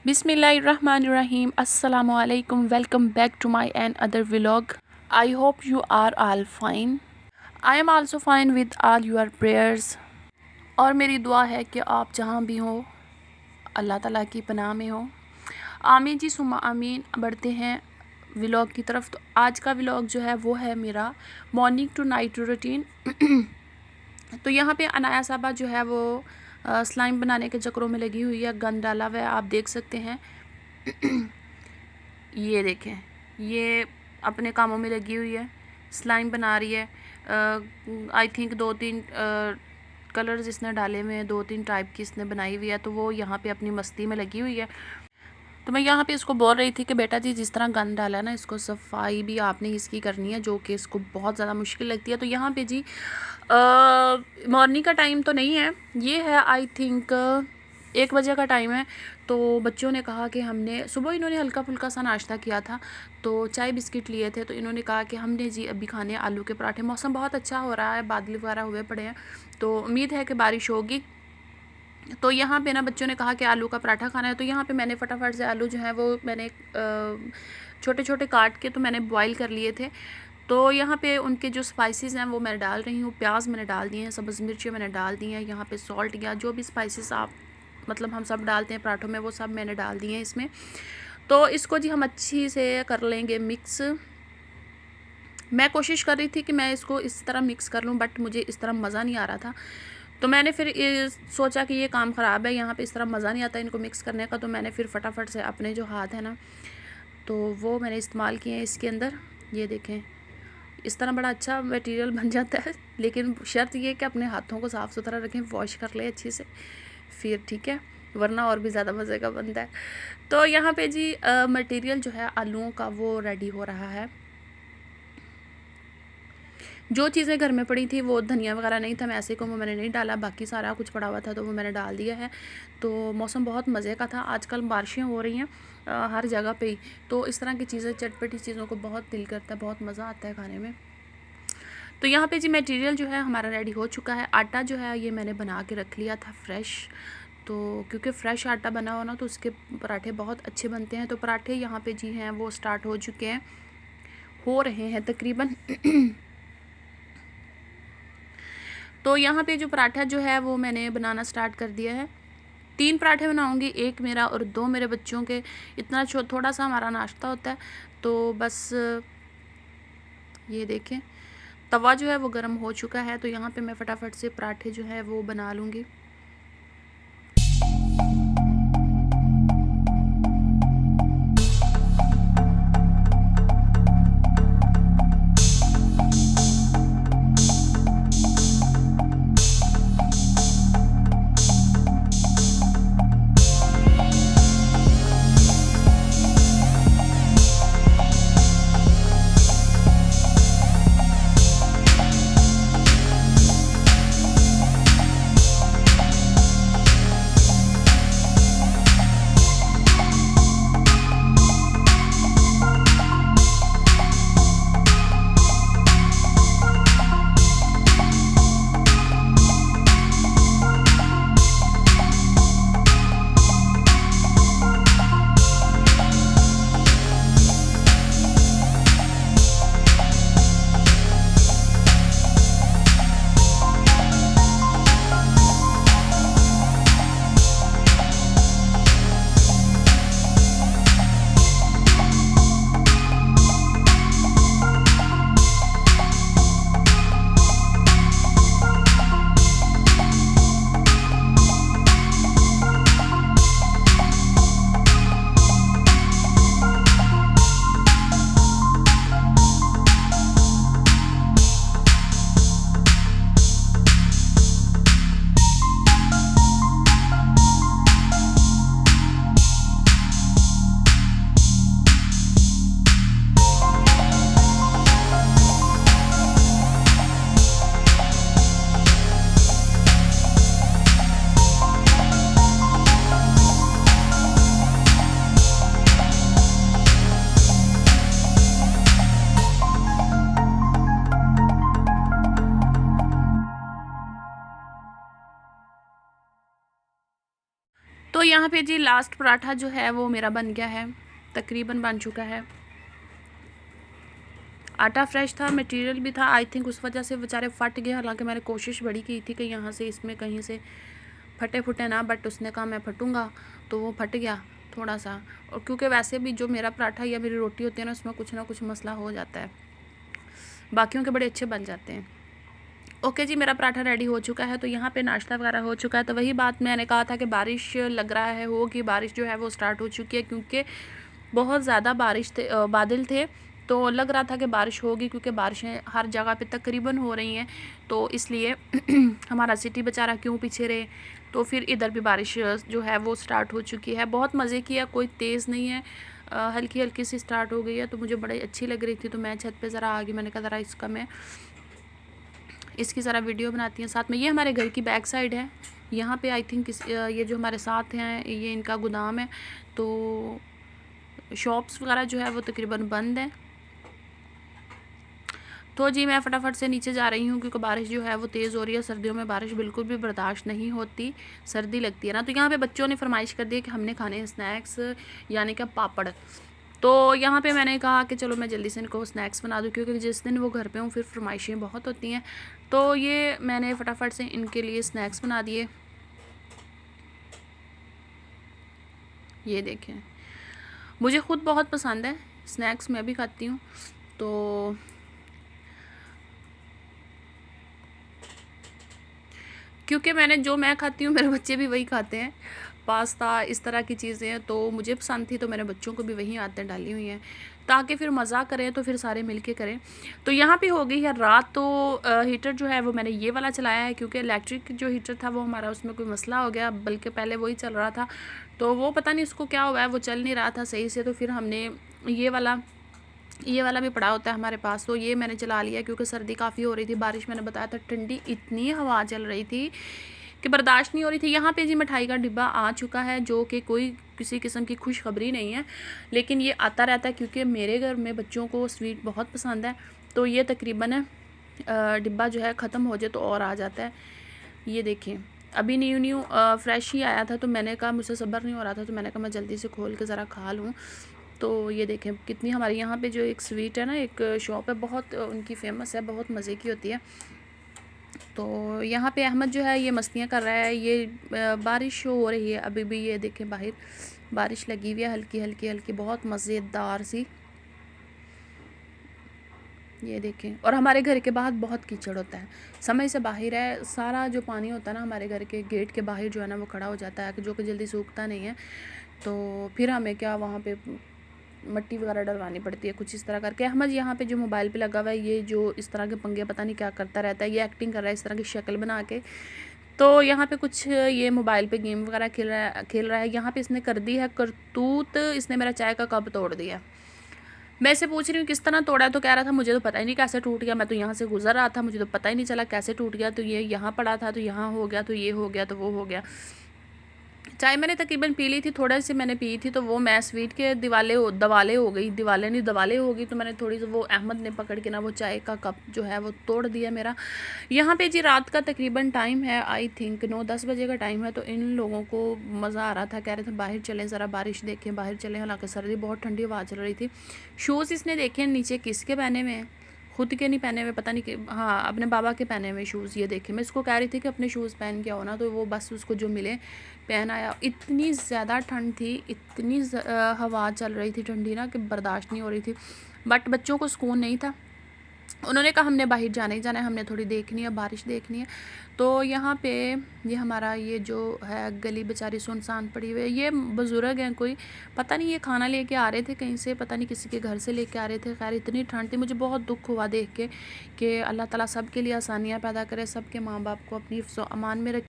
Bismillahirrahmanirrahim. Assalamu alaikum. Welcome back to my another vlog. I hope you are all fine. I am also fine with all your prayers. और मेरी दुआ है कि आप जहाँ भी हो अल्लाह ताला की पनाह में हो। आमीन जी सुम्मा आमीन। बढ़ते हैं व्लॉग की तरफ। तो आज का व्लॉग जो है वो है मेरा मॉर्निंग टू नाइट रूटीन। तो यहाँ पे अनाया साहबा जो है वो स्लाइम बनाने के चक्करों में लगी हुई है। गंद डाला हुआ है, आप देख सकते हैं। ये देखें, ये अपने कामों में लगी हुई है, स्लाइम बना रही है। आई थिंक 2-3 कलर्स इसने डाले हुए हैं, 2-3 टाइप की इसने बनाई हुई है। तो वो यहाँ पे अपनी मस्ती में लगी हुई है। तो मैं यहाँ पे इसको बोल रही थी कि बेटा जी जिस तरह गंद डाला है ना, इसको सफाई भी आपने इसकी करनी है, जो कि इसको बहुत ज़्यादा मुश्किल लगती है। तो यहाँ पे जी मॉर्निंग का टाइम तो नहीं है, ये है आई थिंक 1 बजे का टाइम है। तो बच्चों ने कहा कि हमने सुबह इन्होंने हल्का फुल्का सा नाश्ता किया था, तो चाय बिस्किट लिए थे। तो इन्होंने कहा कि हमने जी अभी खाने आलू के पराठे। मौसम बहुत अच्छा हो रहा है, बादल वगैरह हुए पड़े हैं, तो उम्मीद है कि बारिश होगी। तो यहाँ पे ना बच्चों ने कहा कि आलू का पराठा खाना है। तो यहाँ पे मैंने फटाफट से आलू जो है वो मैंने छोटे छोटे काट के तो मैंने बॉईल कर लिए थे। तो यहाँ पे उनके जो स्पाइसेस हैं वो मैं डाल रही हूँ। प्याज मैंने डाल दिए हैं, सब्ज़ मिर्ची मैंने डाल दी हैं, यहाँ पे सॉल्ट या जो भी स्पाइसेस आप मतलब हम सब डालते हैं पराठों में, वो सब मैंने डाल दिए हैं इसमें। तो इसको जी हम अच्छी से कर लेंगे मिक्स। मैं कोशिश कर रही थी कि मैं इसको इस तरह मिक्स कर लूँ, बट मुझे इस तरह मज़ा नहीं आ रहा था। तो मैंने फिर ये सोचा कि ये काम ख़राब है, यहाँ पे इस तरह मज़ा नहीं आता इनको मिक्स करने का। तो मैंने फिर फटाफट से अपने जो हाथ है ना, तो वो मैंने इस्तेमाल किए हैं इसके अंदर। ये देखें, इस तरह बड़ा अच्छा मटेरियल बन जाता है। लेकिन शर्त ये कि अपने हाथों को साफ़ सुथरा रखें, वॉश कर लें अच्छे से, फिर ठीक है, वरना और भी ज़्यादा मज़े का बनता है। तो यहाँ पे जी मटेरियल जो है आलूओं का वो रेडी हो रहा है। जो चीज़ें घर में पड़ी थी, वो धनिया वगैरह नहीं था, मैं ऐसे को वो मैंने नहीं डाला, बाकी सारा कुछ पड़ा हुआ था तो वो मैंने डाल दिया है। तो मौसम बहुत मज़े का था। आजकल बारिशें हो रही हैं हर जगह पे ही, तो इस तरह की चीज़ें, चटपटी चीज़ों को बहुत दिल करता है, बहुत मज़ा आता है खाने में। तो यहाँ पे जी मटेरियल जो है हमारा रेडी हो चुका है। आटा जो है ये मैंने बना के रख लिया था फ्रेश। तो क्योंकि फ़्रेश आटा बना हो ना तो उसके पराठे बहुत अच्छे बनते हैं। तो पराठे यहाँ पे जी हैं वो स्टार्ट हो चुके हैं, हो रहे हैं तकरीबन। तो यहाँ पे जो पराठा जो है वो मैंने बनाना स्टार्ट कर दिया है। 3 पराठे बनाऊँगी, 1 मेरा और 2 मेरे बच्चों के। इतना थोड़ा सा हमारा नाश्ता होता है। तो बस ये देखें, तवा जो है वो गर्म हो चुका है। तो यहाँ पे मैं फटाफट से पराठे जो है वो बना लूँगी। यहाँ पे जी लास्ट पराठा जो है वो मेरा बन गया है, तकरीबन बन चुका है। आटा फ्रेश था, मटेरियल भी था, आई थिंक उस वजह से बेचारे फट गए। हालांकि मैंने कोशिश बड़ी की थी कि यहाँ से इसमें कहीं से फटे फुटे ना, बट उसने कहा मैं फटूंगा, तो वो फट गया थोड़ा सा। और क्योंकि वैसे भी जो मेरा पराठा या मेरी रोटी होती है ना, उसमें कुछ ना कुछ मसला हो जाता है, बाकियों के बड़े अच्छे बन जाते हैं। ओके जी, मेरा पराठा रेडी हो चुका है। तो यहाँ पे नाश्ता वगैरह हो चुका है। तो वही बात मैंने कहा था कि बारिश लग रहा है होगी, बारिश जो है वो स्टार्ट हो चुकी है, क्योंकि बहुत ज़्यादा बादल थे, तो लग रहा था कि बारिश होगी, क्योंकि बारिशें हर जगह पे तकरीबन हो रही हैं। तो इसलिए हमारा सिटी बेचारा क्यों पीछे रहे। तो फिर इधर भी बारिश जो है वो स्टार्ट हो चुकी है। बहुत मज़े किया, कोई तेज़ नहीं है, हल्की हल्की सी स्टार्ट हो गई है। तो मुझे बड़ी अच्छी लग रही थी, तो मैं छत पे ज़रा आ गई। मैंने कहा ज़रा इसकी ज़रा वीडियो बनाती हैं साथ में। ये हमारे घर की बैक साइड है। यहाँ पे आई थिंक ये जो हमारे साथ हैं ये इनका गोदाम है। तो शॉप्स वगैरह जो है वो तकरीबन बंद है। तो जी मैं फटाफट से नीचे जा रही हूँ, क्योंकि बारिश जो है वो तेज़ हो रही है। सर्दियों में बारिश बिल्कुल भी बर्दाश्त नहीं होती, सर्दी लगती है ना। तो यहाँ पे बच्चों ने फरमाइश कर दी कि हमने खाने हैं स्नैक्स, यानी कि पापड़। तो यहाँ पे मैंने कहा कि चलो मैं जल्दी से इनको स्नैक्स बना दूँ, क्योंकि जिस दिन वो घर पे हूँ फिर फरमाइशें बहुत होती हैं। तो ये मैंने फटाफट से इनके लिए स्नैक्स बना दिए। ये देखें, मुझे ख़ुद बहुत पसंद है स्नैक्स, मैं भी खाती हूँ। तो क्योंकि मैं खाती हूँ मेरे बच्चे भी वही खाते हैं, पास्ता इस तरह की चीज़ें। तो मुझे पसंद थी, तो मेरे बच्चों को भी वही आदतें डाली हुई हैं, ताकि फिर मज़ा करें, तो फिर सारे मिल के करें। तो यहाँ पे हो गई है रात। तो हीटर जो है वो मैंने ये वाला चलाया है, क्योंकि इलेक्ट्रिक जो हीटर था वो हमारा, उसमें कोई मसला हो गया, बल्कि पहले वही चल रहा था। तो वो पता नहीं उसको क्या हुआ है, वो चल नहीं रहा था सही से। तो फिर हमने ये वाला भी पड़ा होता है हमारे पास, तो ये मैंने चला लिया, क्योंकि सर्दी काफ़ी हो रही थी। बारिश मैंने बताया था ठंडी, इतनी हवा चल रही थी कि बर्दाश्त नहीं हो रही थी। यहाँ पे जी मिठाई का डिब्बा आ चुका है, जो कि कोई किसी किस्म की खुशखबरी नहीं है, लेकिन ये आता रहता है, क्योंकि मेरे घर में बच्चों को स्वीट बहुत पसंद है। तो ये तकरीबन डिब्बा जो है ख़त्म हो जाए तो और आ जाता है। ये देखें, अभी न्यू फ्रेश ही आया था, तो मैंने कहा मुझसे सब्र नहीं हो रहा था, तो मैंने कहा मैं जल्दी से खोल के ज़रा खा लूँ। तो ये देखें कितनी, हमारे यहाँ पे जो एक स्वीट है ना, एक शॉप है, बहुत उनकी फ़ेमस है, बहुत मज़े की होती है। तो यहाँ पे अहमद जो है ये मस्तियाँ कर रहा है। ये बारिश हो रही है अभी भी, ये देखें बाहर बारिश लगी हुई है, हल्की हल्की हल्की, बहुत मज़ेदार सी। ये देखें, और हमारे घर के बाहर बहुत कीचड़ होता है, समय से बाहर है, सारा जो पानी होता है ना हमारे घर के गेट के बाहर जो है ना वो खड़ा हो जाता है, जो कि जल्दी सूखता नहीं है। तो फिर हमें क्या वहाँ पे मट्टी वगैरह डलवानी पड़ती है, कुछ इस तरह करके। अहमद यहाँ पे जो मोबाइल पे लगा हुआ है, ये जो इस तरह के पंगे पता नहीं क्या करता रहता है, ये एक्टिंग कर रहा है इस तरह की शक्ल बना के। तो यहाँ पे कुछ ये मोबाइल पे गेम वगैरह खेल रहा है। यहाँ पे इसने कर दी है करतूत, इसने मेरा चाय का कप तोड़ दिया। मैं इसे पूछ रही हूँ किस तरह तोड़ा है, तो कह रहा था मुझे तो पता ही नहीं कैसे टूट गया, मैं तो यहाँ से गुजर रहा था, मुझे तो पता ही नहीं चला कैसे टूट गया। तो ये यहाँ पड़ा था, तो यहाँ हो गया, तो ये हो गया, तो वो हो गया। चाय मैंने तकरीबन पी ली थी, थोड़ा सी मैंने पी थी, तो वो मैं स्वीट के दवाले हो गई। तो मैंने थोड़ी सी, वो अहमद ने पकड़ के ना वो चाय का कप जो है वो तोड़ दिया मेरा। यहाँ पे जी रात का तकरीबन टाइम है, आई थिंक 9-10 बजे का टाइम है। तो इन लोगों को मज़ा आ रहा था, कह रहे थे बाहर चलें, ज़रा बारिश देखें, बाहर चलें। हालांकि सर्दी बहुत ठंडी हवा चल रही थी। शूज़ इसने देखे नीचे किसके पहने हुए हैं, खुद के नहीं पहने हुए, पता नहीं कि हाँ अपने बाबा के पहने हुए शूज़। ये देखे, मैं इसको कह रही थी कि अपने शूज़ पहन के आओ ना, तो वो बस उसको जो मिले पहन आया। इतनी ज़्यादा ठंड थी, इतनी हवा चल रही थी ठंडी ना, कि बर्दाश्त नहीं हो रही थी। बट बच्चों को सुकून नहीं था, उन्होंने कहा हमने बाहर जाना ही जाना है, हमने थोड़ी देखनी है, बारिश देखनी है। तो यहाँ पे ये हमारा ये जो है गली बेचारी सुनसान पड़ी हुई है। ये बुज़ुर्ग हैं कोई, पता नहीं ये खाना लेके आ रहे थे कहीं से, पता नहीं किसी के घर से लेके आ रहे थे। खैर इतनी ठंड थी, मुझे बहुत दुख हुआ देख के कि अल्लाह ताला सब के लिए आसानियाँ पैदा करे, सब के माँ बाप को अपनी हिफ्ज़-ओ-अमान में रखे।